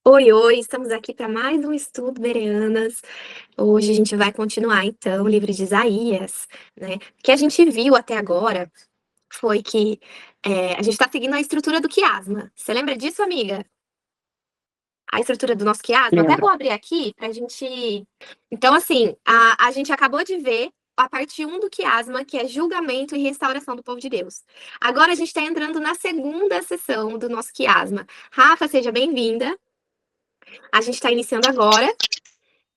Oi, oi, estamos aqui para mais um estudo, Bereanas. Hoje a gente vai continuar, então, o livro de Isaías, né? O que a gente viu até agora foi que a gente está seguindo a estrutura do quiasma. Você lembra disso, amiga? A estrutura do nosso quiasma? Até Lembro. vou abrir aqui para a gente. Então, assim, a gente acabou de ver a parte um do quiasma, que é julgamento e restauração do povo de Deus. Agora a gente está entrando na segunda sessão do nosso quiasma. Rafa, seja bem-vinda. A gente está iniciando agora.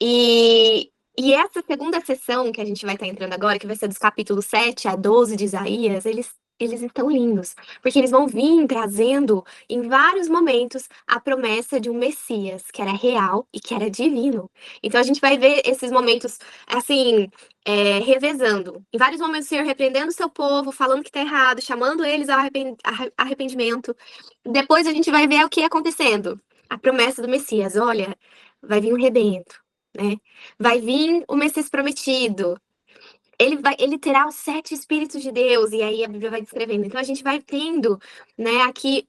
E essa segunda sessão que a gente vai estar entrando agora, que vai ser dos capítulos 7 a 12 de Isaías, eles estão lindos, porque eles vão vir trazendo em vários momentos a promessa de um Messias, que era real e que era divino. Então a gente vai ver esses momentos, assim, revezando. Em vários momentos o Senhor repreendendo o seu povo, falando que está errado, chamando eles ao arrependimento. Depois a gente vai ver o que acontecendo. A promessa do Messias, olha, vai vir um rebento, né? Vai vir o Messias prometido. Ele terá os 7 Espíritos de Deus, e aí a Bíblia vai descrevendo. Então a gente vai tendo, né, aqui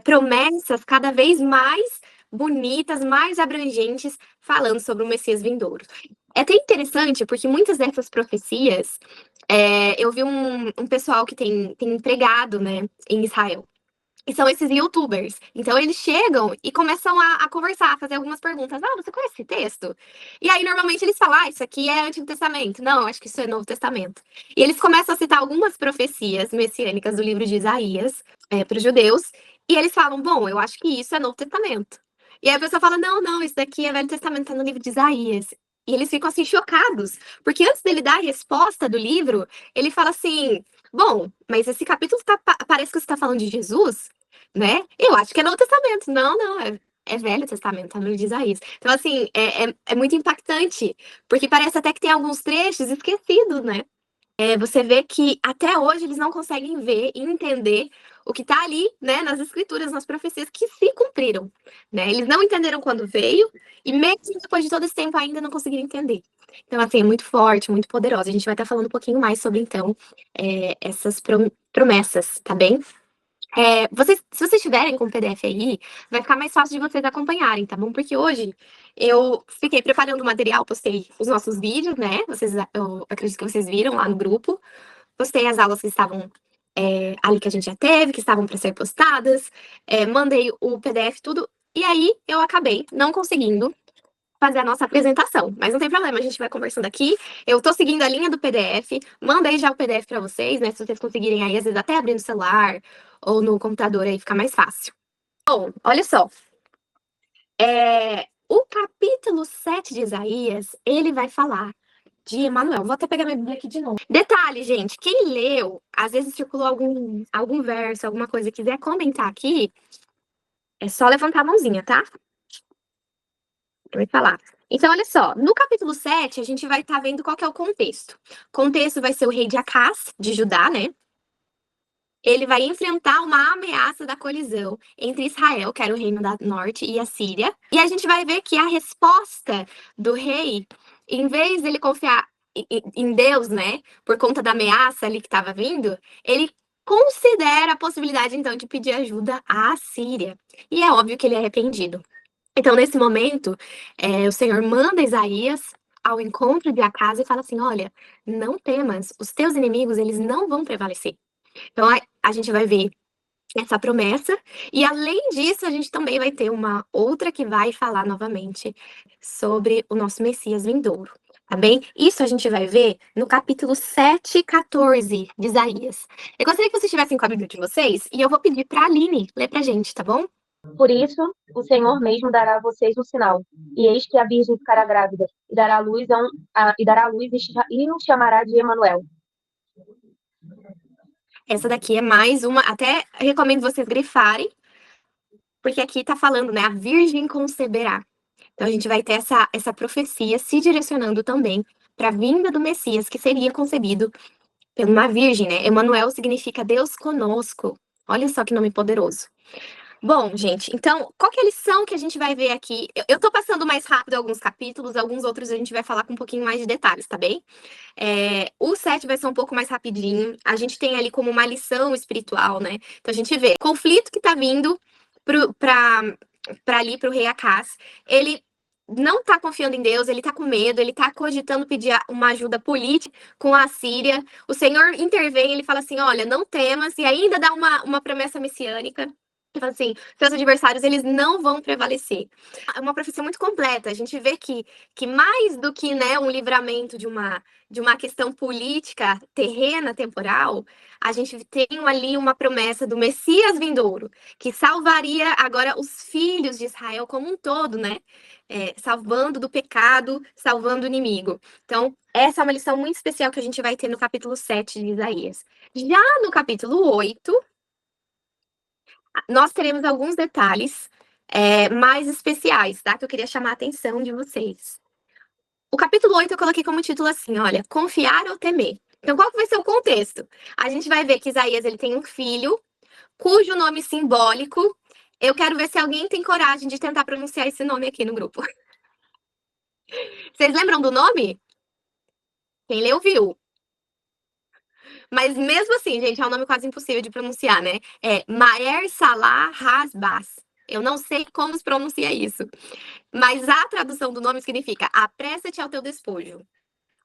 promessas cada vez mais bonitas, mais abrangentes, falando sobre o Messias vindouro. É até interessante, porque muitas dessas profecias, eu vi um pessoal que tem empregado, né, em Israel. E são esses YouTubers. Então eles chegam e começam a conversar, a fazer algumas perguntas. Ah, você conhece esse texto? E aí normalmente eles falam, ah, isso aqui é Antigo Testamento. Não, acho que isso é Novo Testamento. E eles começam a citar algumas profecias messiânicas do livro de Isaías para os judeus. E eles falam, bom, eu acho que isso é Novo Testamento. E aí a pessoa fala, não, não, isso daqui é Velho Testamento, tá no livro de Isaías. E eles ficam assim chocados, porque antes dele dar a resposta do livro, ele fala assim: bom, mas esse capítulo parece que você está falando de Jesus, né? Eu acho que é Novo Testamento. Não, não, é Velho Testamento, tá no livro de Isaías. Então, assim, é muito impactante, porque parece até que tem alguns trechos esquecidos, né? Você vê que até hoje eles não conseguem ver e entender o que está ali, né, nas escrituras, nas profecias que se cumpriram, né? Eles não entenderam quando veio e mesmo depois de todo esse tempo ainda não conseguiram entender. Então, assim, é muito forte, muito poderosa. A gente vai estar falando um pouquinho mais sobre, então, essas promessas, tá bem? Se vocês tiverem com o PDF aí, vai ficar mais fácil de vocês acompanharem, tá bom? Porque hoje eu fiquei preparando o material, postei os nossos vídeos, né? Eu acredito que vocês viram lá no grupo. Postei as aulas que estavam ali que a gente já teve, que estavam para ser postadas. Mandei o PDF, tudo. E aí eu acabei não conseguindo fazer a nossa apresentação. Mas não tem problema, a gente vai conversando aqui. Eu tô seguindo a linha do PDF, mandei já o PDF para vocês, né? Se vocês conseguirem aí, às vezes até abrir no celular ou no computador aí fica mais fácil. Bom, olha só. O capítulo 7 de Isaías, ele vai falar de Emanuel. Vou até pegar minha Bíblia aqui de novo. Detalhe, gente, quem leu, às vezes circulou algum verso, alguma coisa, quiser comentar aqui, é só levantar a mãozinha, tá? Vai falar. Então, olha só, no capítulo 7, a gente vai estar vendo qual que é o contexto. O contexto vai ser o rei de Acás, de Judá, né? Ele vai enfrentar uma ameaça da colisão entre Israel, que era o reino da norte, e a Síria. E a gente vai ver que a resposta do rei, em vez dele confiar em Deus, né, por conta da ameaça ali que estava vindo, ele considera a possibilidade, então, de pedir ajuda à Síria. E é óbvio que ele é arrependido. Então, nesse momento, o Senhor manda Isaías ao encontro de Acas e fala assim: olha, não temas, os teus inimigos, eles não vão prevalecer. Então, a gente vai ver essa promessa, e além disso, a gente também vai ter uma outra que vai falar novamente sobre o nosso Messias vindouro, tá bem? Isso a gente vai ver no capítulo 7 e 14 de Isaías. Eu gostaria que vocês estivessem com a Bíblia de vocês, e eu vou pedir para a Aline ler pra gente, tá bom? Por isso, o Senhor mesmo dará a vocês um sinal. E eis que a virgem ficará grávida e dará à luz, e dará à luz e o chamará de Emanuel. Essa daqui é mais uma, até recomendo vocês grifarem, porque aqui tá falando, né? A virgem conceberá. Então a gente vai ter essa profecia se direcionando também para a vinda do Messias, que seria concebido por uma virgem, né? Emanuel significa Deus conosco. Olha só que nome poderoso. Bom, gente, então, qual que é a lição que a gente vai ver aqui? Eu tô passando mais rápido alguns capítulos, alguns outros a gente vai falar com um pouquinho mais de detalhes, tá bem? O 7 vai ser um pouco mais rapidinho. A gente tem ali como uma lição espiritual, né? Então a gente vê conflito que tá vindo para ali, para o rei Acaz. Ele não está confiando em Deus, ele está com medo, ele está cogitando pedir uma ajuda política com a Síria. O Senhor intervém, ele fala assim: olha, não temas, e ainda dá uma promessa messiânica. Ele fala assim: seus adversários, eles não vão prevalecer. É uma profecia muito completa. A gente vê que mais do que, né, um livramento de uma questão política terrena, temporal, a gente tem ali uma promessa do Messias vindouro, que salvaria agora os filhos de Israel como um todo, né? Salvando do pecado, salvando o inimigo. Então, essa é uma lição muito especial que a gente vai ter no capítulo 7 de Isaías. Já no capítulo 8, nós teremos alguns detalhes mais especiais, tá? Que eu queria chamar a atenção de vocês. O capítulo 8 eu coloquei como título assim, olha, confiar ou temer. Então, qual que vai ser o contexto? A gente vai ver que Isaías ele tem um filho, cujo nome simbólico, eu quero ver se alguém tem coragem de tentar pronunciar esse nome aqui no grupo. Vocês lembram do nome? Quem leu, viu. Mas mesmo assim, gente, é um nome quase impossível de pronunciar, né? É Maher Salah Hasbaz. Eu não sei como se pronuncia isso. Mas a tradução do nome significa apressa-te ao teu despojo.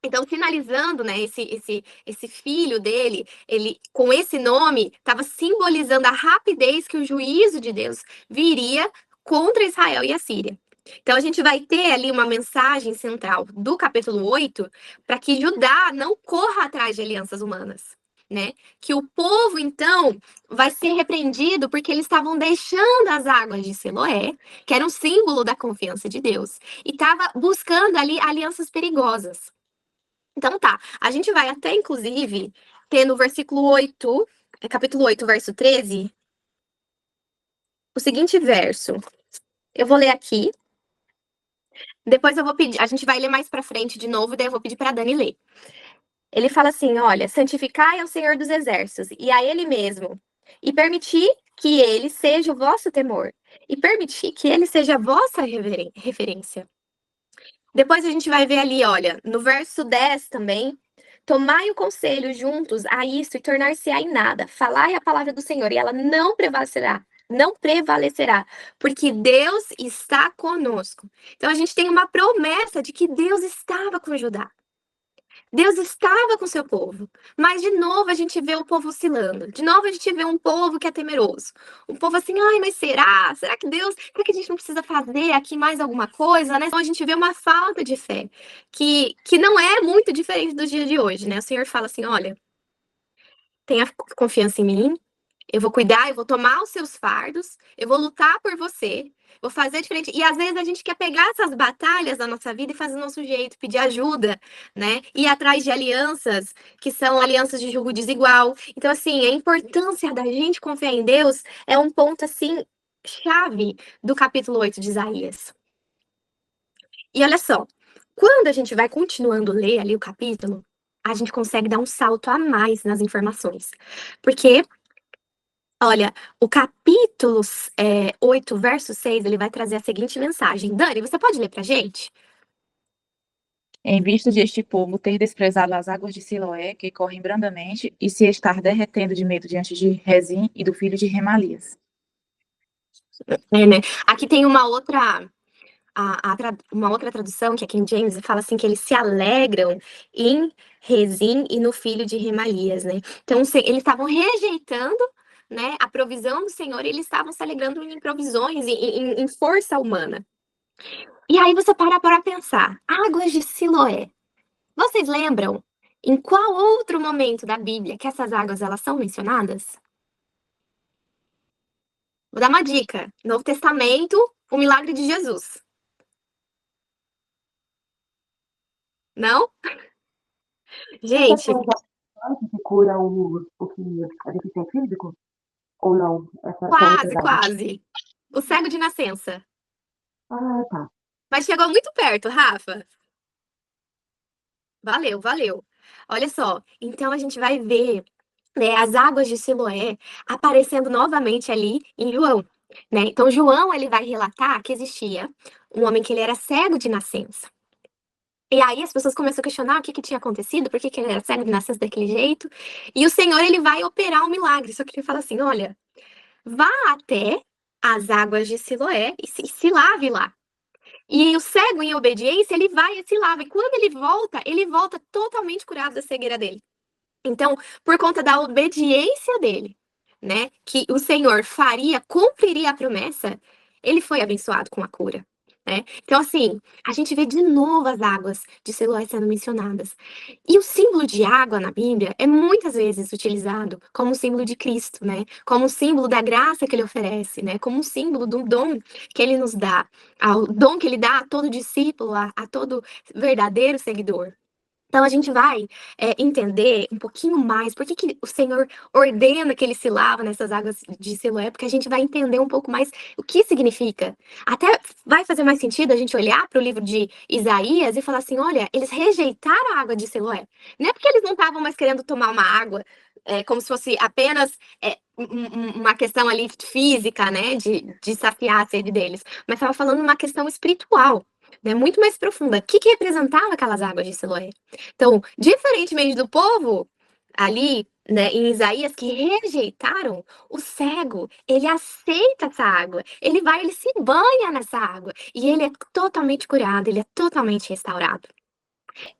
Então, finalizando, né, esse filho dele, ele com esse nome estava simbolizando a rapidez que o juízo de Deus viria contra Israel e a Síria. Então, a gente vai ter ali uma mensagem central do capítulo 8 para que Judá não corra atrás de alianças humanas. Né? Que o povo, então, vai ser repreendido porque eles estavam deixando as águas de Siloé, que era um símbolo da confiança de Deus, e estava buscando ali alianças perigosas. Então tá, a gente vai até, inclusive, ter no versículo 8, capítulo 8, verso 13, o seguinte verso. Eu vou ler aqui, depois eu vou pedir, a gente vai ler mais pra frente de novo, daí eu vou pedir pra Dani ler. Ele fala assim, olha, santificai ao Senhor dos Exércitos, e a Ele mesmo, e permitir que Ele seja o vosso temor, e permitir que Ele seja a vossa referência. Depois a gente vai ver ali, olha, no verso 10 também, tomai o conselho juntos a isso e tornar-se-á em nada. Falai a palavra do Senhor e ela não prevalecerá. Não prevalecerá, porque Deus está conosco. Então a gente tem uma promessa de que Deus estava com Judá. Deus estava com seu povo, mas de novo a gente vê o povo oscilando. De novo a gente vê um povo que é temeroso. Um povo assim, ai, mas será? Será que Deus, será que a gente não precisa fazer aqui mais alguma coisa, né? Então a gente vê uma falta de fé, que não é muito diferente do dia de hoje, né? O Senhor fala assim, olha, tenha confiança em mim, eu vou cuidar, eu vou tomar os seus fardos, eu vou lutar por você, vou fazer diferente. E às vezes a gente quer pegar essas batalhas da nossa vida e fazer do nosso jeito, pedir ajuda, né? Ir atrás de alianças que são alianças de julgo desigual. Então, assim, a importância da gente confiar em Deus é um ponto, assim, chave do capítulo 8 de Isaías. E olha só, quando a gente vai continuando a ler ali o capítulo, a gente consegue dar um salto a mais nas informações. Porque olha, o capítulo 8, verso 6, ele vai trazer a seguinte mensagem. Dani, você pode ler pra gente? Em vista de este povo ter desprezado as águas de Siloé, que correm brandamente, e se estar derretendo de medo diante de Rezim e do filho de Remalias. Né? Aqui tem uma outra, uma outra tradução, que é King James, fala assim que eles se alegram em Rezim e no filho de Remalias, né? Então, eles estavam rejeitando, né, a provisão do Senhor e eles estavam se alegrando em provisões, em força humana. E aí você para pensar, águas de Siloé. Vocês lembram em qual outro momento da Bíblia que essas águas elas são mencionadas? Vou dar uma dica. Novo Testamento, o milagre de Jesus. Não? Gente, Que cura o que a deficiente físico? Ou não? Essa é outra quase, idade. quase. O cego de nascença. Ah, tá. Mas chegou muito perto, Rafa. Valeu, valeu. Olha só, então a gente vai ver, né, as águas de Siloé aparecendo novamente ali em João, né? Então João ele vai relatar que existia um homem que ele era cego de nascença. E aí as pessoas começam a questionar o que tinha acontecido, por que ele era cego de nascença daquele jeito. E o Senhor ele vai operar um milagre, só que ele fala assim, olha, vá até as águas de Siloé e se lave lá. E o cego, em obediência, ele vai e se lava. E quando ele volta totalmente curado da cegueira dele. Então, por conta da obediência dele, né, que o Senhor cumpriria a promessa, ele foi abençoado com a cura, né? Então, assim, a gente vê de novo as águas de Siloé sendo mencionadas. E o símbolo de água na Bíblia é muitas vezes utilizado como símbolo de Cristo, né? Como um símbolo da graça que ele oferece, né? Como um símbolo do dom que ele nos dá, ao dom que ele dá a todo discípulo, a todo verdadeiro seguidor. Então a gente vai entender um pouquinho mais por que o Senhor ordena que ele se lava nessas águas de Siloé, porque a gente vai entender um pouco mais o que significa. Até vai fazer mais sentido a gente olhar para o livro de Isaías e falar assim: olha, eles rejeitaram a água de Siloé. Não é porque eles não estavam mais querendo tomar uma água como se fosse apenas uma questão ali física, né, de saciar a sede deles, mas estava falando uma questão espiritual, né, muito mais profunda. O que representava aquelas águas de Siloé? Então, diferentemente do povo ali, né, em Isaías, que rejeitaram, o cego, ele aceita essa água, ele vai, ele se banha nessa água, e ele é totalmente curado, ele é totalmente restaurado.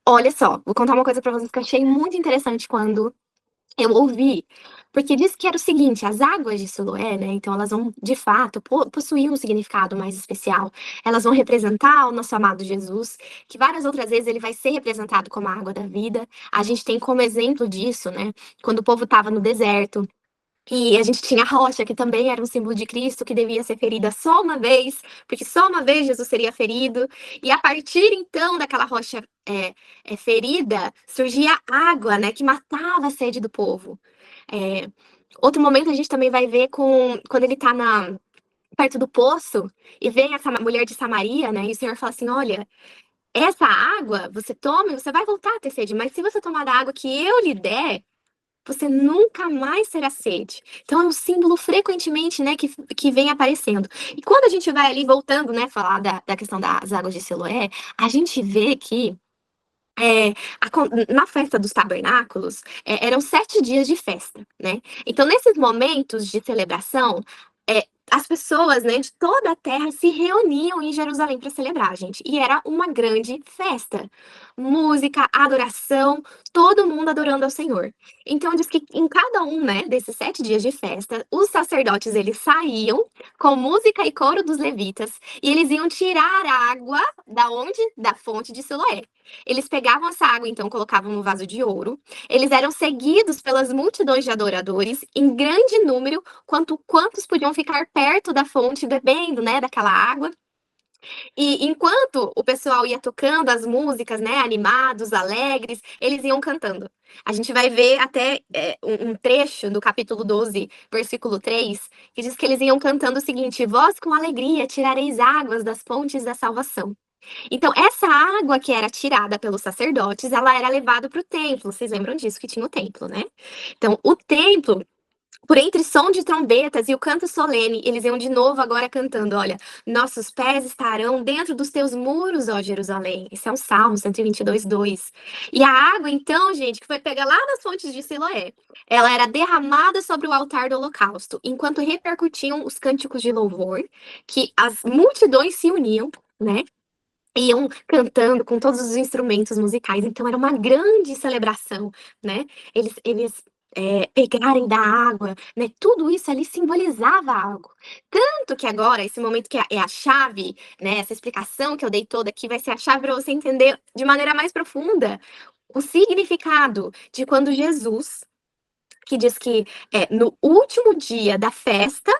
Olha só, vou contar uma coisa pra vocês que eu achei muito interessante quando eu ouvi, porque diz que era o seguinte, as águas de Siloé, né, então elas vão, de fato, possuir um significado mais especial. Elas vão representar o nosso amado Jesus, que várias outras vezes ele vai ser representado como a água da vida. A gente tem como exemplo disso, né, quando o povo estava no deserto, e a gente tinha a rocha, que também era um símbolo de Cristo, que devia ser ferida só uma vez, porque só uma vez Jesus seria ferido. E a partir então daquela rocha ferida, surgia água, né, que matava a sede do povo. É, outro momento a gente também vai ver quando ele está perto do poço e vem essa mulher de Samaria, né, e o Senhor fala assim: olha, essa água você toma e você vai voltar a ter sede, mas se você tomar da água que eu lhe der, você nunca mais terá sede. Então é um símbolo frequentemente, né, que vem aparecendo. E quando a gente vai ali voltando, né, falar da questão das águas de Siloé, a gente vê que na festa dos tabernáculos, eram 7 dias de festa, né? Então, nesses momentos de celebração, as pessoas, né, de toda a terra se reuniam em Jerusalém para celebrar, gente. E era uma grande festa. Música, adoração, todo mundo adorando ao Senhor. Então, diz que em cada um, né, desses 7 dias de festa, os sacerdotes, eles saíam com música e coro dos levitas, e eles iam tirar água da onde? Da fonte de Siloé. Eles pegavam essa água, então, colocavam no vaso de ouro. Eles eram seguidos pelas multidões de adoradores, em grande número, quantos podiam ficar perto da fonte bebendo, né, daquela água. E enquanto o pessoal ia tocando as músicas, né, animados, alegres, eles iam cantando. A gente vai ver até um trecho do capítulo 12, versículo 3, que diz que eles iam cantando o seguinte: vós com alegria tirareis águas das fontes da salvação. Então, essa água que era tirada pelos sacerdotes, ela era levada para o templo. Vocês lembram disso, que tinha o templo, né? Então, o templo, por entre som de trombetas e o canto solene, eles iam de novo agora cantando: olha, nossos pés estarão dentro dos teus muros, ó Jerusalém. Esse é um Salmo 122, 2. E a água, então, gente, que foi pegar lá nas fontes de Siloé, ela era derramada sobre o altar do holocausto, enquanto repercutiam os cânticos de louvor, que as multidões se uniam, né? Iam cantando com todos os instrumentos musicais, então era uma grande celebração, né? Eles pegarem da água, né? Tudo isso ali simbolizava algo. Tanto que agora, esse momento que é a chave, né? Essa explicação que eu dei toda aqui vai ser a chave para você entender de maneira mais profunda o significado de quando Jesus, que diz que no último dia da festa,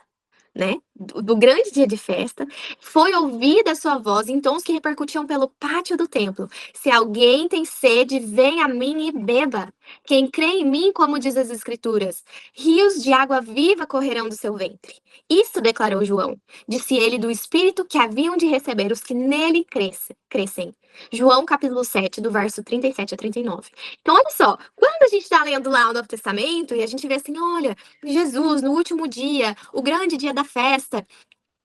né, do grande dia de festa, foi ouvida a sua voz em tons que repercutiam pelo pátio do templo. Se alguém tem sede, venha a mim e beba. Quem crê em mim, como diz as Escrituras, rios de água viva correrão do seu ventre. Isso declarou João. Disse ele do Espírito que haviam de receber os que nele crescem. João capítulo 7, do verso 37 a 39. Então, olha só, quando a gente está lendo lá o Novo Testamento e a gente vê assim, olha, Jesus, no último dia, o grande dia da festa,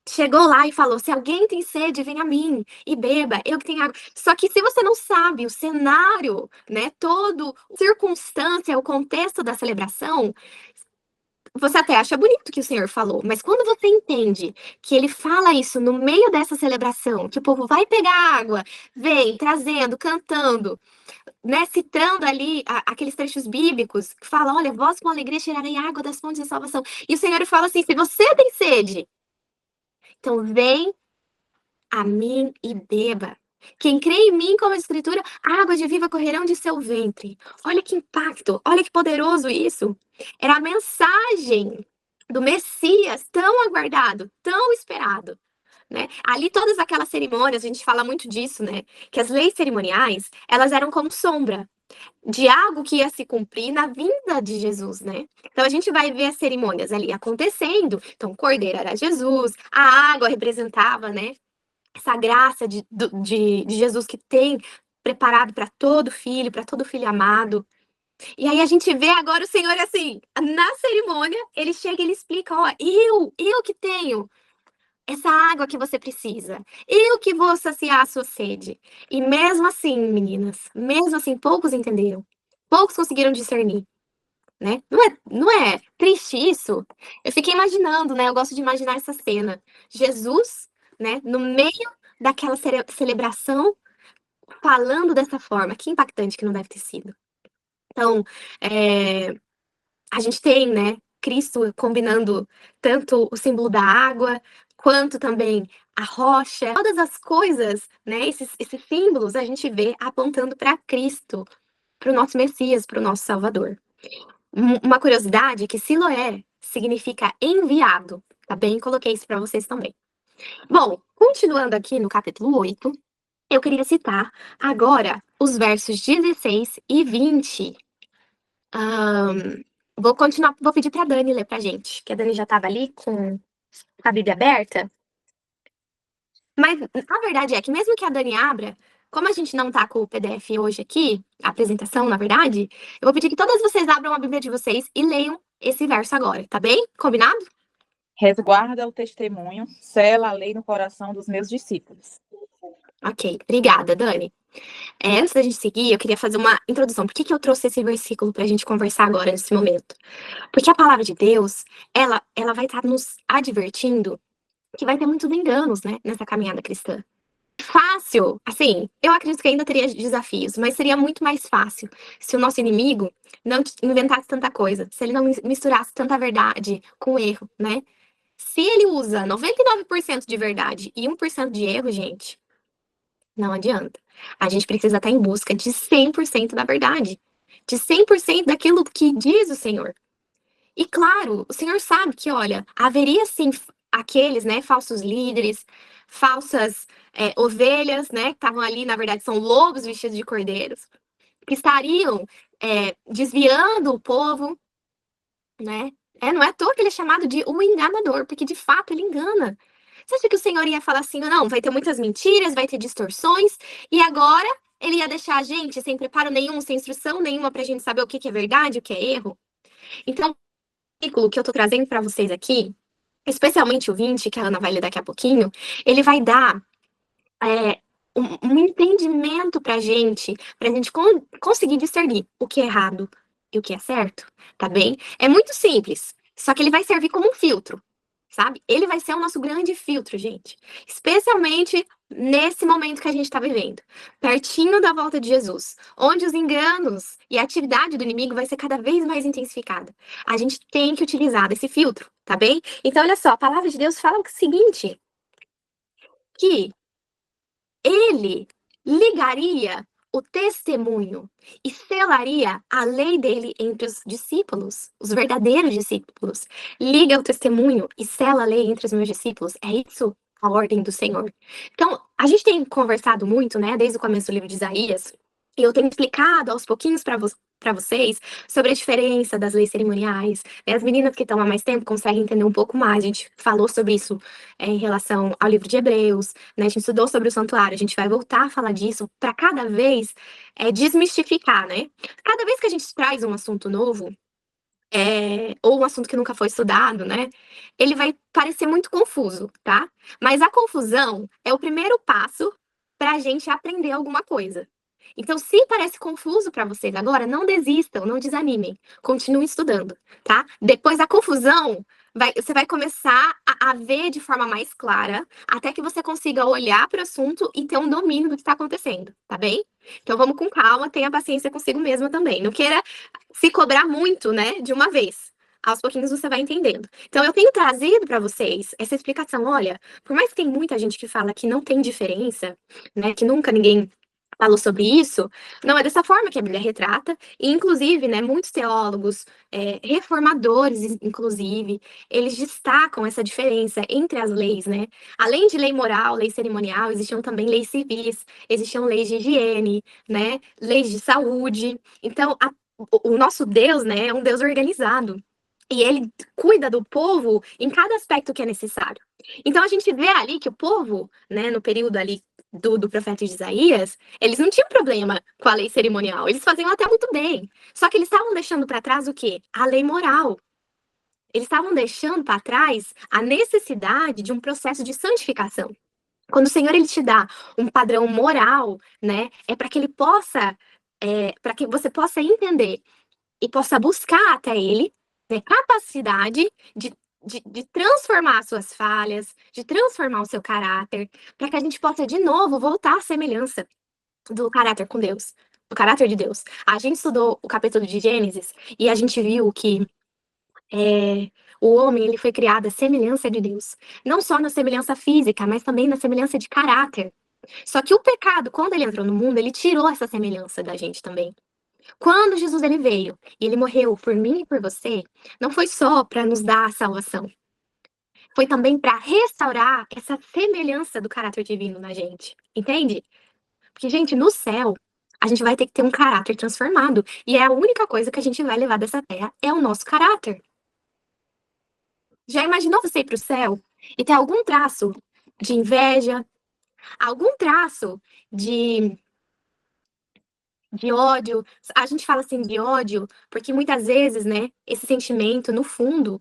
chegou lá e falou: se alguém tem sede, vem a mim e beba, eu que tenho água. Só que se você não sabe o cenário, né, todo, circunstância, o contexto da celebração, você até acha bonito o que o Senhor falou, mas quando você entende que ele fala isso no meio dessa celebração, que o povo vai pegar água, vem trazendo, cantando, né, citando ali aqueles trechos bíblicos que falam, olha, vós com alegria tirarei água das fontes de salvação. E o Senhor fala assim, se você tem sede, então vem a mim e beba. Quem crê em mim, como a escritura, águas de viva correrão de seu ventre. Olha que impacto, olha que poderoso isso. Era a mensagem do Messias tão aguardado, tão esperado. Né? Ali todas aquelas cerimônias, a gente fala muito disso, né? Que as leis cerimoniais, elas eram como sombra de algo que ia se cumprir na vinda de Jesus, né? Então a gente vai ver as cerimônias ali acontecendo. Então o cordeiro era Jesus, a água representava, né? Essa graça de Jesus que tem preparado para todo filho amado. E aí a gente vê agora o Senhor assim, na cerimônia, ele chega e ele explica, ó, eu que tenho essa água que você precisa. Eu que vou saciar a sua sede. E mesmo assim, meninas, mesmo assim, poucos entenderam. Poucos conseguiram discernir, né? Não é triste isso? Eu fiquei imaginando, né? Eu gosto de imaginar essa cena. Jesus, né, no meio daquela celebração, falando dessa forma. Que impactante que não deve ter sido. Então, a gente tem, né, Cristo combinando tanto o símbolo da água, quanto também a rocha, todas as coisas, né, esses símbolos a gente vê apontando para Cristo, para o nosso Messias, para o nosso Salvador. Uma curiosidade é que Siloé significa enviado, tá bem? Coloquei isso para vocês também. Bom, continuando aqui no capítulo 8, eu queria citar agora os versos 16 e 20. Vou continuar, vou pedir para a Dani ler pra gente, que a Dani já estava ali com a Bíblia aberta. Mas a verdade é que mesmo que a Dani abra, como a gente não tá com o PDF hoje aqui, a apresentação, na verdade, eu vou pedir que todas vocês abram a Bíblia de vocês e leiam esse verso agora, tá bem? Combinado? Resguarda o testemunho, sela a lei no coração dos meus discípulos. Ok, obrigada, Dani. Antes da gente seguir, eu queria fazer uma introdução. Por que eu trouxe esse versículo pra gente conversar agora, nesse momento? Porque a palavra de Deus, ela vai estar nos advertindo que vai ter muitos enganos, né, nessa caminhada cristã. Fácil, assim, eu acredito que ainda teria desafios, mas seria muito mais fácil se o nosso inimigo não inventasse tanta coisa, se ele não misturasse tanta verdade com erro, né? Se ele usa 99% de verdade e 1% de erro, gente, não adianta. A gente precisa estar em busca de 100% da verdade, de 100% daquilo que diz o Senhor. E claro, o Senhor sabe que, olha, haveria sim aqueles, né, falsos líderes, falsas ovelhas, né, que estavam ali, na verdade, são lobos vestidos de cordeiros, que estariam desviando o povo, né? Não é à toa que ele é chamado de um enganador, porque de fato ele engana. Você acha que o Senhor ia falar assim, não, vai ter muitas mentiras, vai ter distorções, e agora ele ia deixar a gente sem preparo nenhum, sem instrução nenhuma pra gente saber o que é verdade, o que é erro? Então, versículo que eu tô trazendo para vocês aqui, especialmente o 20, que a Ana vai ler daqui a pouquinho, ele vai dar um entendimento pra gente conseguir discernir o que é errado e o que é certo, tá bem? É muito simples, só que ele vai servir como um filtro, sabe? Ele vai ser o nosso grande filtro, gente. Especialmente nesse momento que a gente está vivendo, pertinho da volta de Jesus, onde os enganos e a atividade do inimigo vai ser cada vez mais intensificada. A gente tem que utilizar desse filtro, tá bem? Então, olha só, a palavra de Deus fala o seguinte, que ele ligaria o testemunho e selaria a lei dele entre os discípulos, os verdadeiros discípulos. Liga o testemunho e sela a lei entre os meus discípulos. É isso a ordem do Senhor. Então, a gente tem conversado muito, né, desde o começo do livro de Isaías, e eu tenho explicado aos pouquinhos para vocês sobre a diferença das leis cerimoniais. As meninas que estão há mais tempo conseguem entender um pouco mais. A gente falou sobre isso em relação ao livro de Hebreus, né? A gente estudou sobre o santuário. A gente vai voltar a falar disso para cada vez desmistificar, né? Cada vez que a gente traz um assunto novo, ou um assunto que nunca foi estudado, né? Ele vai parecer muito confuso, tá? Mas a confusão é o primeiro passo para a gente aprender alguma coisa. Então, se parece confuso para vocês agora, não desistam, não desanimem. Continuem estudando, tá? Depois da confusão, você vai começar a ver de forma mais clara, até que você consiga olhar para o assunto e ter um domínio do que está acontecendo, tá bem? Então, vamos com calma, tenha paciência consigo mesma também. Não queira se cobrar muito, né, de uma vez. Aos pouquinhos você vai entendendo. Então, eu tenho trazido para vocês essa explicação. Olha, por mais que tem muita gente que fala que não tem diferença, né, que nunca ninguém falou sobre isso, não é dessa forma que a Bíblia retrata, e inclusive, né, muitos teólogos, reformadores, inclusive, eles destacam essa diferença entre as leis, né? Além de lei moral, lei cerimonial, existiam também leis civis, existiam leis de higiene, né, leis de saúde. Então, o nosso Deus, né, é um Deus organizado. E ele cuida do povo em cada aspecto que é necessário. Então a gente vê ali que o povo, né, no período ali do profeta Isaías, eles não tinham problema com a lei cerimonial, eles faziam até muito bem. Só que eles estavam deixando para trás o quê? A lei moral. Eles estavam deixando para trás a necessidade de um processo de santificação. Quando o Senhor ele te dá um padrão moral, né, é para que ele possa, para que você possa entender e possa buscar até ele, né, capacidade de transformar suas falhas, de transformar o seu caráter, para que a gente possa de novo voltar à semelhança do caráter com Deus, do caráter de Deus. A gente estudou o capítulo de Gênesis e a gente viu que o homem ele foi criado à semelhança de Deus, não só na semelhança física, mas também na semelhança de caráter. Só que o pecado, quando ele entrou no mundo, ele tirou essa semelhança da gente também. Quando Jesus ele veio e ele morreu por mim e por você, não foi só para nos dar a salvação, foi também para restaurar essa semelhança do caráter divino na gente, entende? Porque, gente, no céu, a gente vai ter que ter um caráter transformado, e é a única coisa que a gente vai levar dessa terra é o nosso caráter. Já imaginou você ir para o céu e ter algum traço de inveja, algum traço de ódio? A gente fala assim de ódio porque muitas vezes, né, esse sentimento, no fundo,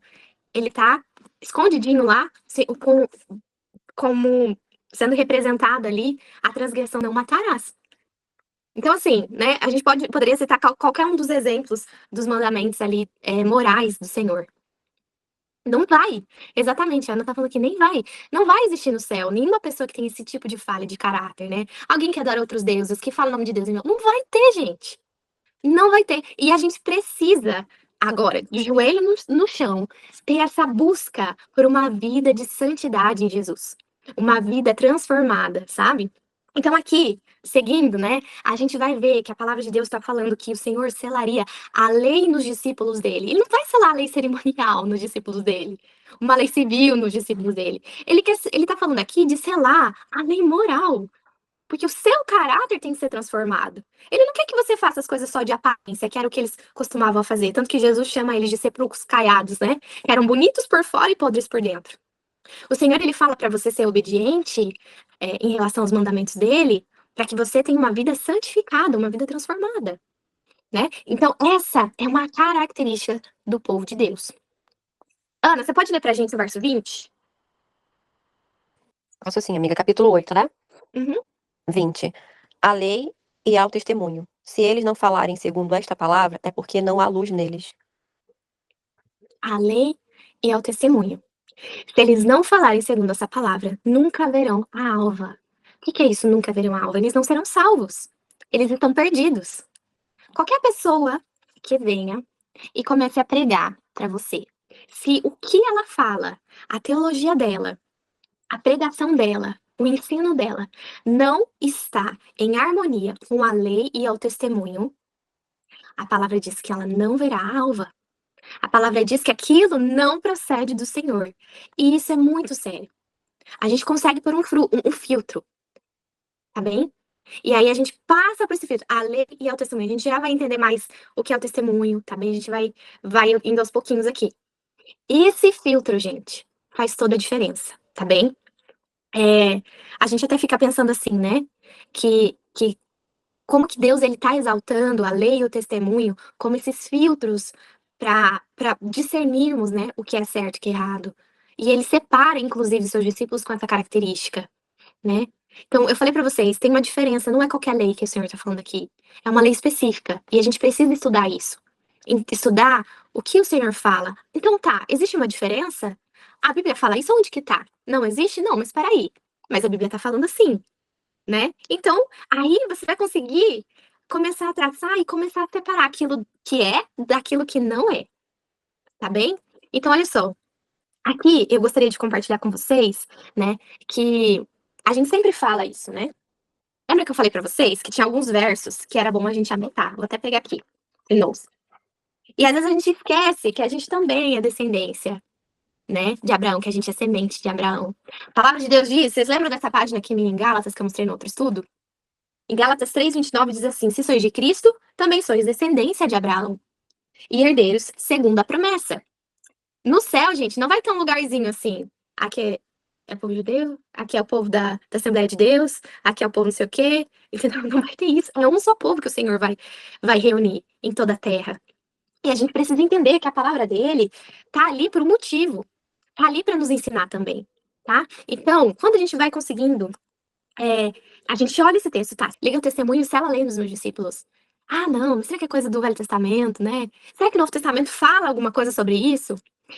ele tá escondidinho lá, como sendo representado ali, a transgressão não matarás. Então, assim, né, a gente poderia citar qualquer um dos exemplos dos mandamentos ali, morais do Senhor. Não vai. Exatamente, a Ana tá falando que nem vai. Não vai existir no céu nenhuma pessoa que tem esse tipo de falha de caráter, né? Alguém que adora outros deuses, que fala o nome de Deus. Não vai ter, gente. Não vai ter. E a gente precisa, agora, de joelho no chão, ter essa busca por uma vida de santidade em Jesus. Uma vida transformada, sabe? Então, aqui, seguindo, né, a gente vai ver que a palavra de Deus está falando que o Senhor selaria a lei nos discípulos dele. Ele não vai selar a lei cerimonial nos discípulos dele, uma lei civil nos discípulos dele. Ele está falando aqui de selar a lei moral. Porque o seu caráter tem que ser transformado. Ele não quer que você faça as coisas só de aparência, que era o que eles costumavam fazer. Tanto que Jesus chama eles de sepulcros caiados, né? Que eram bonitos por fora e podres por dentro. O Senhor, ele fala para você ser obediente em relação aos mandamentos dele, para que você tenha uma vida santificada, uma vida transformada, né? Então, essa é uma característica do povo de Deus. Ana, você pode ler pra gente o verso 20? Posso sim, amiga. Capítulo 8, né? Uhum. 20. A lei e ao testemunho. Se eles não falarem segundo esta palavra, é porque não há luz neles. A lei e ao testemunho. Se eles não falarem segundo essa palavra, nunca verão a alva. O que é isso, nunca verão a alva? Eles não serão salvos. Eles estão perdidos. Qualquer pessoa que venha e comece a pregar para você, se o que ela fala, a teologia dela, a pregação dela, o ensino dela, não está em harmonia com a lei e ao testemunho, a palavra diz que ela não verá a alva. A palavra diz que aquilo não procede do Senhor. E isso é muito sério. A gente consegue pôr um filtro, tá bem? E aí a gente passa por esse filtro, a lei e ao testemunho. A gente já vai entender mais o que é o testemunho, tá bem? A gente vai indo aos pouquinhos aqui. Esse filtro, gente, faz toda a diferença, tá bem? A gente até fica pensando assim, né? Que como que Deus ele tá exaltando a lei e o testemunho como esses filtros para discernirmos, né, o que é certo e o que é errado. E ele separa, inclusive, seus discípulos com essa característica, né? Então, eu falei pra vocês, tem uma diferença, não é qualquer lei que o Senhor tá falando aqui. É uma lei específica. E a gente precisa estudar isso. Estudar o que o Senhor fala. Então, tá, existe uma diferença? A Bíblia fala isso, onde que tá? Não existe? Não, mas peraí. Mas a Bíblia tá falando assim, né? Então, aí você vai conseguir começar a traçar e começar a separar aquilo que é daquilo que não é. Tá bem? Então, olha só. Aqui eu gostaria de compartilhar com vocês, né, que a gente sempre fala isso, né? Lembra que eu falei pra vocês que tinha alguns versos que era bom a gente anotar? Vou até pegar aqui, de novo. E às vezes a gente esquece que a gente também é descendência, né, de Abraão, que a gente é semente de Abraão. A palavra de Deus diz, vocês lembram dessa página aqui em Gálatas que eu mostrei no outro estudo? Em Gálatas 3:29 diz assim: se sois de Cristo, também sois descendência de Abraão e herdeiros segundo a promessa. No céu, gente, não vai ter um lugarzinho assim. Aqui é o povo judeu, aqui é o povo da Assembleia de Deus, aqui é o povo não sei o quê. Entendeu? Não vai ter isso. É um só povo que o Senhor vai reunir em toda a terra. E a gente precisa entender que a palavra dele tá ali por um motivo. Tá ali para nos ensinar também, tá? Então, quando a gente vai conseguindo, a gente olha esse texto, tá? Liga o testemunho, se ela lê dos meus discípulos. Ah, não, mas será que é coisa do Velho Testamento, né? Será que o Novo Testamento fala alguma coisa sobre isso?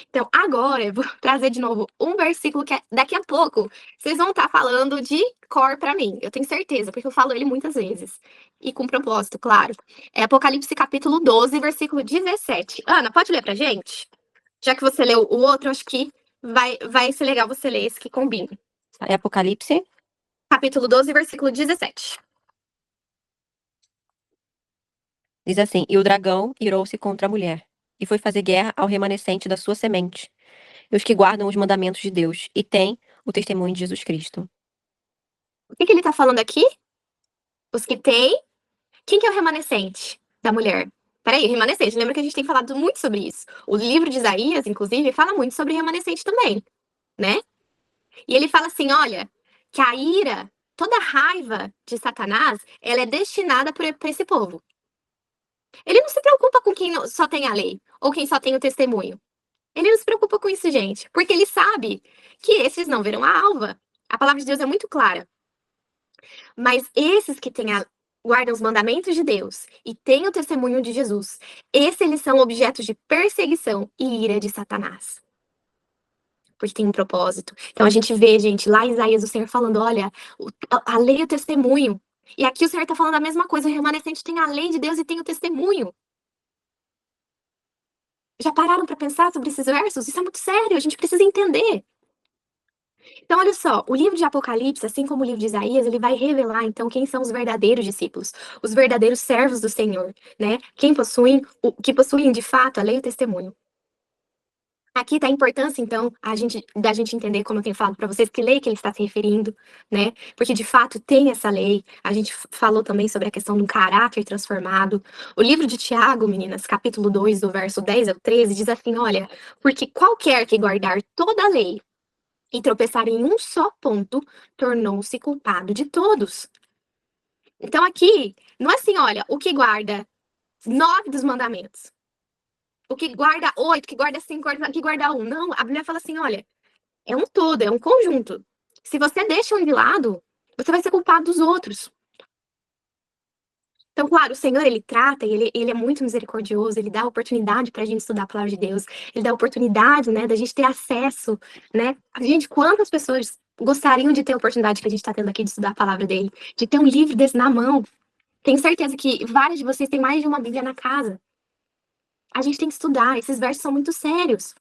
Então, agora eu vou trazer de novo um versículo que daqui a pouco vocês vão estar falando de cor para mim. Eu tenho certeza, porque eu falo ele muitas vezes. E com propósito, claro. É Apocalipse capítulo 12, versículo 17. Ana, pode ler pra gente? Já que você leu o outro, acho que vai ser legal você ler esse que combina. É Apocalipse? Capítulo 12, versículo 17. Diz assim: E o dragão irou-se contra a mulher, e foi fazer guerra ao remanescente da sua semente, e os que guardam os mandamentos de Deus, e têm o testemunho de Jesus Cristo. O que ele tá falando aqui? Os que têm. Quem que é o remanescente da mulher? Peraí, o remanescente. Lembra que a gente tem falado muito sobre isso. O livro de Isaías, inclusive, fala muito sobre remanescente também, né? E ele fala assim, olha, que a ira, toda a raiva de Satanás, ela é destinada para esse povo. Ele não se preocupa com quem só tem a lei, ou quem só tem o testemunho. Ele não se preocupa com isso, gente, porque ele sabe que esses não verão a alva. A palavra de Deus é muito clara. Mas esses que guardam os mandamentos de Deus e têm o testemunho de Jesus, esses eles são objetos de perseguição e ira de Satanás. Porque tem um propósito. Então a gente vê, gente, lá em Isaías o Senhor falando, olha, a lei e o testemunho. E aqui o Senhor está falando a mesma coisa, o remanescente tem a lei de Deus e tem o testemunho. Já pararam para pensar sobre esses versos? Isso é muito sério, a gente precisa entender. Então, olha só, o livro de Apocalipse, assim como o livro de Isaías, ele vai revelar, então, quem são os verdadeiros discípulos, os verdadeiros servos do Senhor, né? Que possuem, de fato, a lei e o testemunho. Aqui está a importância, então, da gente entender, como eu tenho falado para vocês, que lei que ele está se referindo, né? Porque, de fato, tem essa lei. A gente falou também sobre a questão do caráter transformado. O livro de Tiago, meninas, capítulo 2, do verso 10 ao 13, diz assim, olha, porque qualquer que guardar toda a lei e tropeçar em um só ponto, tornou-se culpado de todos. Então aqui, não é assim, olha, o que guarda 9 dos mandamentos, o que guarda 8, que guarda 5, que guarda 1. Não, a Bíblia fala assim, olha, é um todo, é um conjunto. Se você deixa um de lado, você vai ser culpado dos outros. Então, claro, o Senhor, ele trata, ele é muito misericordioso, ele dá oportunidade para a gente estudar a palavra de Deus, ele dá oportunidade, né, da gente ter acesso, né? Gente, quantas pessoas gostariam de ter a oportunidade que a gente está tendo aqui de estudar a palavra dele, de ter um livro desse na mão? Tenho certeza que vários de vocês têm mais de uma Bíblia na casa. A gente tem que estudar, esses versos são muito sérios.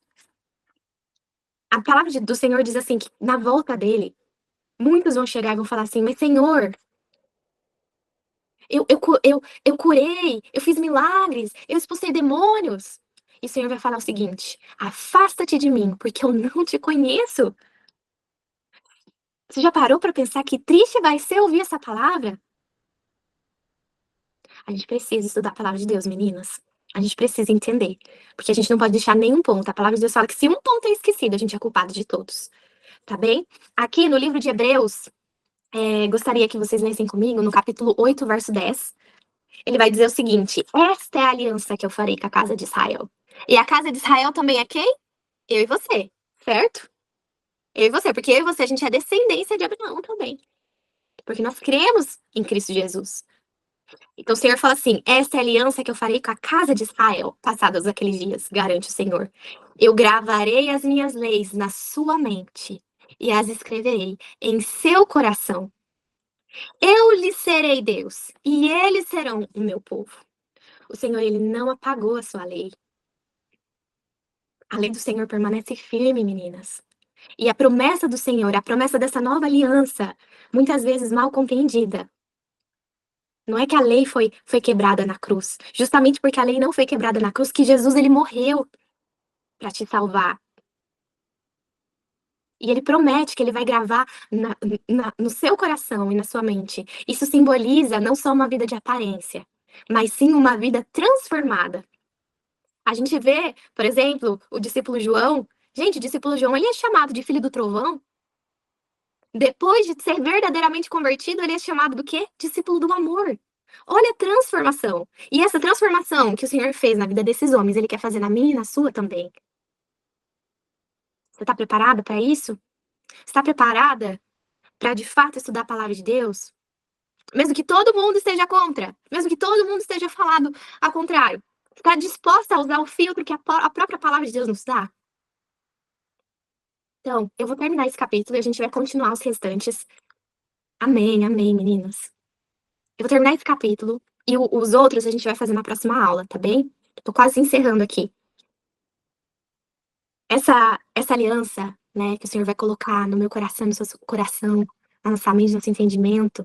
A palavra do Senhor diz assim, que na volta dele, muitos vão chegar e vão falar assim, mas Senhor, eu curei, eu fiz milagres, eu expulsei demônios. E o Senhor vai falar o seguinte: afasta-te de mim, porque eu não te conheço. Você já parou para pensar que triste vai ser ouvir essa palavra? A gente precisa estudar a palavra de Deus, meninas. A gente precisa entender. Porque a gente não pode deixar nenhum ponto. A palavra de Deus fala que se um ponto é esquecido, a gente é culpado de todos. Tá bem? Aqui no livro de Hebreus, gostaria que vocês lessem comigo, no capítulo 8, verso 10. Ele vai dizer o seguinte: esta é a aliança que eu farei com a casa de Israel. E a casa de Israel também é quem? Eu e você, certo? Eu e você, porque eu e você, a gente é descendência de Abraão também. porque nós cremos em Cristo Jesus. Então o Senhor fala assim: essa é a aliança que eu farei com a casa de Israel, passados aqueles dias, garante o Senhor. Eu gravarei as minhas leis na sua mente e as escreverei em seu coração. Eu lhes serei Deus e eles serão o meu povo. O Senhor, ele não apagou a sua lei. A lei do Senhor permanece firme, meninas. E a promessa do Senhor, a promessa dessa nova aliança, muitas vezes mal compreendida. Não é que a lei foi quebrada na cruz. Justamente porque a lei não foi quebrada na cruz, que Jesus ele morreu para te salvar. E ele promete que ele vai gravar no seu coração e na sua mente. Isso simboliza não só uma vida de aparência, mas sim uma vida transformada. A gente vê, por exemplo, o discípulo João. Gente, o discípulo João, ele é chamado de filho do trovão. Depois de ser verdadeiramente convertido, ele é chamado do quê? Discípulo do amor. Olha a transformação. E essa transformação que o Senhor fez na vida desses homens, ele quer fazer na minha e na sua também. Você está preparada para isso? Está preparada para de fato estudar a palavra de Deus? Mesmo que todo mundo esteja contra, mesmo que todo mundo esteja falando ao contrário, está disposta a usar o filtro que a própria palavra de Deus nos dá? Então, eu vou terminar esse capítulo e a gente vai continuar os restantes. Amém, amém, meninas. Eu vou terminar esse capítulo e os outros a gente vai fazer na próxima aula, tá bem? Tô quase encerrando aqui. Essa aliança, né, que o Senhor vai colocar no meu coração, no seu coração, na nossa mente, no nosso entendimento,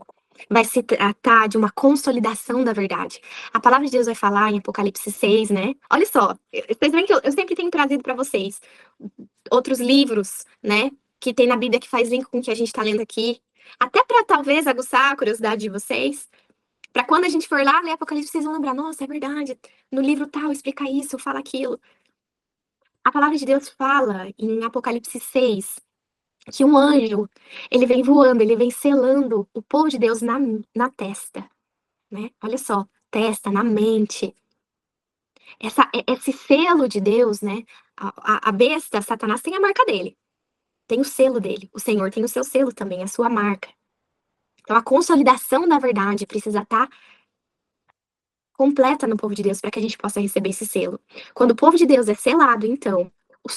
vai se tratar de uma consolidação da verdade. A palavra de Deus vai falar em Apocalipse 6, né? Olha só, vocês veem que eu sempre tenho trazido para vocês outros livros, né, que tem na Bíblia que faz link com o que a gente tá lendo aqui, até para talvez aguçar a curiosidade de vocês. Para quando a gente for lá ler Apocalipse, vocês vão lembrar, nossa, é verdade, no livro tal explica isso, fala aquilo. A palavra de Deus fala em Apocalipse 6 que um anjo, ele vem voando, ele vem selando o povo de Deus na testa, né? Olha só, testa, na mente. Esse selo de Deus, né? A besta, Satanás, tem a marca dele, tem o selo dele. O Senhor tem o seu selo também, a sua marca. Então, a consolidação da verdade precisa estar completa no povo de Deus para que a gente possa receber esse selo. Quando o povo de Deus é selado, então,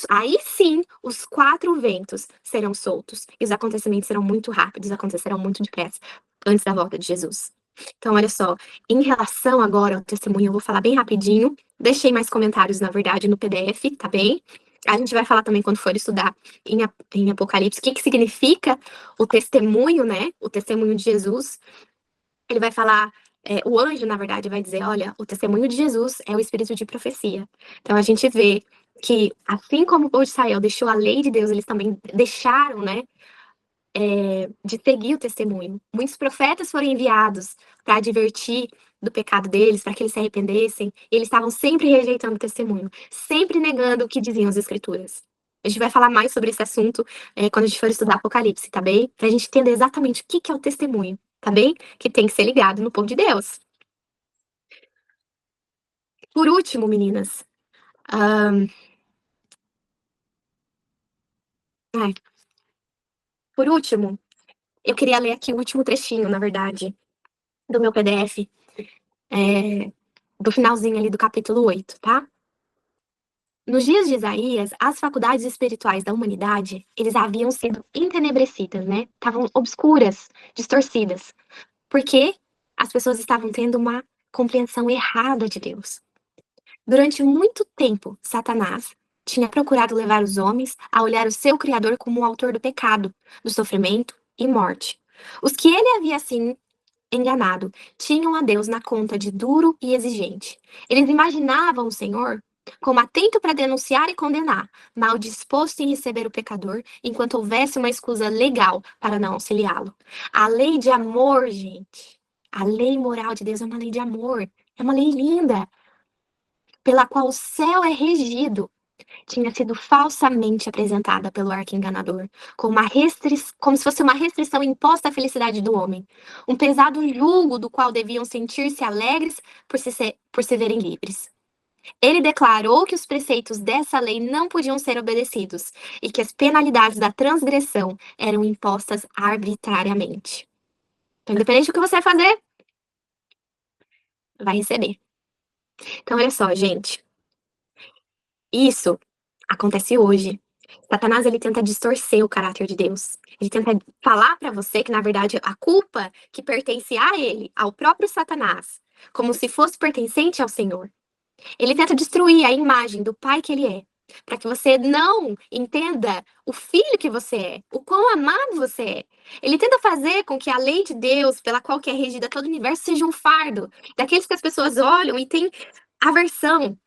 aí sim os 4 ventos serão soltos e os acontecimentos serão muito rápidos, acontecerão muito depressa antes da volta de Jesus. Então, olha só, em relação agora ao testemunho, eu vou falar bem rapidinho. Deixei mais comentários, na verdade, no PDF, tá bem? A gente vai falar também quando for estudar em Apocalipse o que significa o testemunho, né? O testemunho de Jesus. Ele vai falar, o anjo, na verdade, vai dizer, olha, o testemunho de Jesus é o espírito de profecia. Então a gente vê que, assim como o povo de Israel deixou a lei de Deus, eles também deixaram, né, de seguir o testemunho. Muitos profetas foram enviados para advertir do pecado deles, para que eles se arrependessem, e eles estavam sempre rejeitando o testemunho, sempre negando o que diziam as escrituras. A gente vai falar mais sobre esse assunto quando a gente for estudar Apocalipse, tá bem? Pra gente entender exatamente o que é o testemunho, tá bem? Que tem que ser ligado no povo de Deus. Por último, meninas, por último, eu queria ler aqui o último trechinho, na verdade, do meu PDF, do finalzinho ali do capítulo 8, tá? Nos dias de Isaías, as faculdades espirituais da humanidade, eles haviam sido entenebrecidas, né? Estavam obscuras, distorcidas, porque as pessoas estavam tendo uma compreensão errada de Deus. Durante muito tempo, Satanás tinha procurado levar os homens a olhar o seu Criador como o autor do pecado, do sofrimento e morte. Os que ele havia, assim, enganado tinham a Deus na conta de duro e exigente. Eles imaginavam o Senhor como atento para denunciar e condenar, mal disposto em receber o pecador, enquanto houvesse uma escusa legal para não auxiliá-lo. A lei de amor, gente, a lei moral de Deus é uma lei de amor, é uma lei linda, pela qual o céu é regido, tinha sido falsamente apresentada pelo arco-enganador, como se fosse uma restrição imposta à felicidade do homem, um pesado jugo do qual deviam sentir-se alegres por se verem livres. Ele declarou que os preceitos dessa lei não podiam ser obedecidos e que as penalidades da transgressão eram impostas arbitrariamente. Então, independente do que você vai fazer, vai receber. Então, olha só, gente. Isso acontece hoje. Satanás, ele tenta distorcer o caráter de Deus. Ele tenta falar para você que, na verdade, a culpa que pertence a ele, ao próprio Satanás, como se fosse pertencente ao Senhor. Ele tenta destruir a imagem do pai que ele é, para que você não entenda o filho que você é, o quão amado você é. Ele tenta fazer com que a lei de Deus, pela qual que é regida todo o universo, seja um fardo, daqueles que as pessoas olham e têm aversão,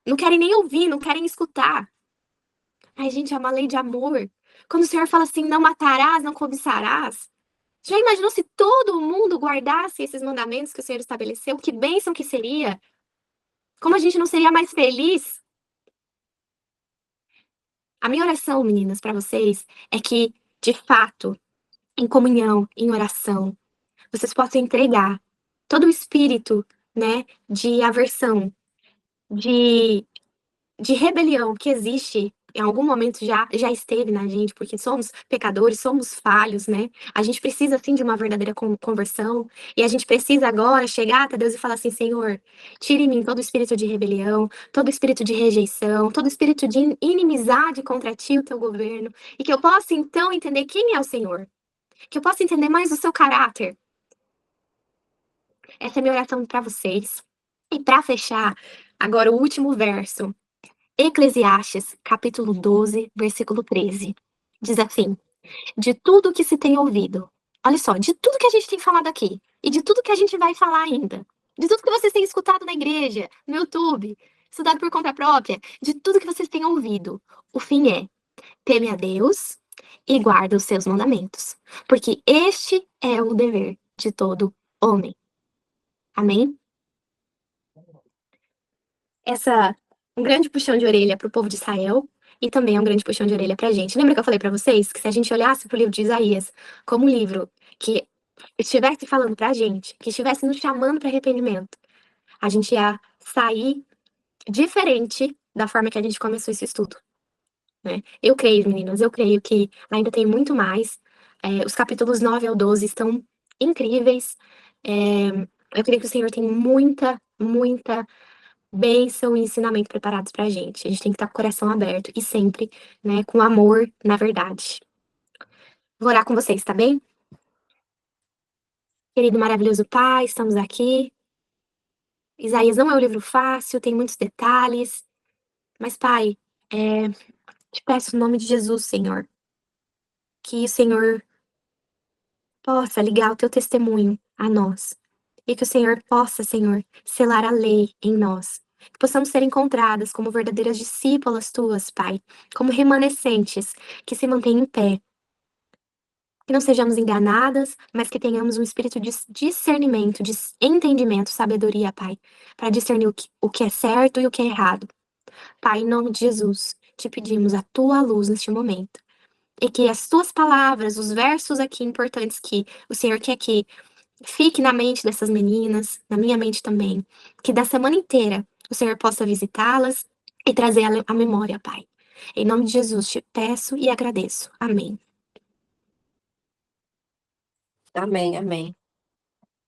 não querem nem ouvir, não querem escutar. Ai, gente, é uma lei de amor. Quando o Senhor fala assim, não matarás, não cobiçarás. Já imaginou se todo mundo guardasse esses mandamentos que o Senhor estabeleceu? Que bênção que seria! Como a gente não seria mais feliz? A minha oração, meninas, para vocês é que, de fato, em comunhão, em oração, vocês possam entregar todo o espírito, né, de aversão, de, de rebelião que existe. Em algum momento já esteve na gente, porque somos pecadores, somos falhos, né? A gente precisa, sim, de uma verdadeira conversão. E a gente precisa agora chegar até Deus e falar assim, Senhor, tire em mim todo o espírito de rebelião, todo o espírito de rejeição, todo o espírito de inimizade contra ti e o teu governo. E que eu possa, então, entender quem é o Senhor. Que eu possa entender mais o seu caráter. Essa é a minha oração para vocês. E para fechar, agora o último verso. Eclesiastes, capítulo 12, versículo 13. Diz assim: de tudo que se tem ouvido, olha só, de tudo que a gente tem falado aqui, e de tudo que a gente vai falar ainda, de tudo que vocês têm escutado na igreja, no YouTube, estudado por conta própria, de tudo que vocês têm ouvido, o fim é: teme a Deus e guarda os seus mandamentos, porque este é o dever de todo homem. Amém? Essa um grande puxão de orelha para o povo de Israel e também é um grande puxão de orelha para a gente. Lembra que eu falei para vocês que se a gente olhasse para o livro de Isaías como um livro que estivesse falando para a gente, que estivesse nos chamando para arrependimento, a gente ia sair diferente da forma que a gente começou esse estudo, né? Eu creio, meninas, eu creio que ainda tem muito mais. Os capítulos 9 ao 12 estão incríveis. Eu creio que o Senhor tem muita bênção e ensinamento preparados pra gente. A gente tem que estar com o coração aberto e sempre, né, com amor na verdade. Vou orar com vocês, tá bem? Querido maravilhoso Pai, estamos aqui. Isaías não é um livro fácil, tem muitos detalhes, mas Pai, te peço no nome de Jesus, Senhor, que o Senhor possa ligar o teu testemunho a nós e que o Senhor possa, Senhor, selar a lei em nós. Que possamos ser encontradas como verdadeiras discípulas tuas, Pai, como remanescentes que se mantêm em pé. Que não sejamos enganadas, mas que tenhamos um espírito de discernimento, de entendimento, sabedoria, Pai, para discernir o que é certo e o que é errado. Pai, em nome de Jesus, te pedimos a tua luz neste momento. E que as tuas palavras, os versos aqui importantes que o Senhor quer que fique na mente dessas meninas, na minha mente também, que da semana inteira o Senhor possa visitá-las e trazer a memória, Pai. Em nome de Jesus, te peço e agradeço. Amém. Amém, amém.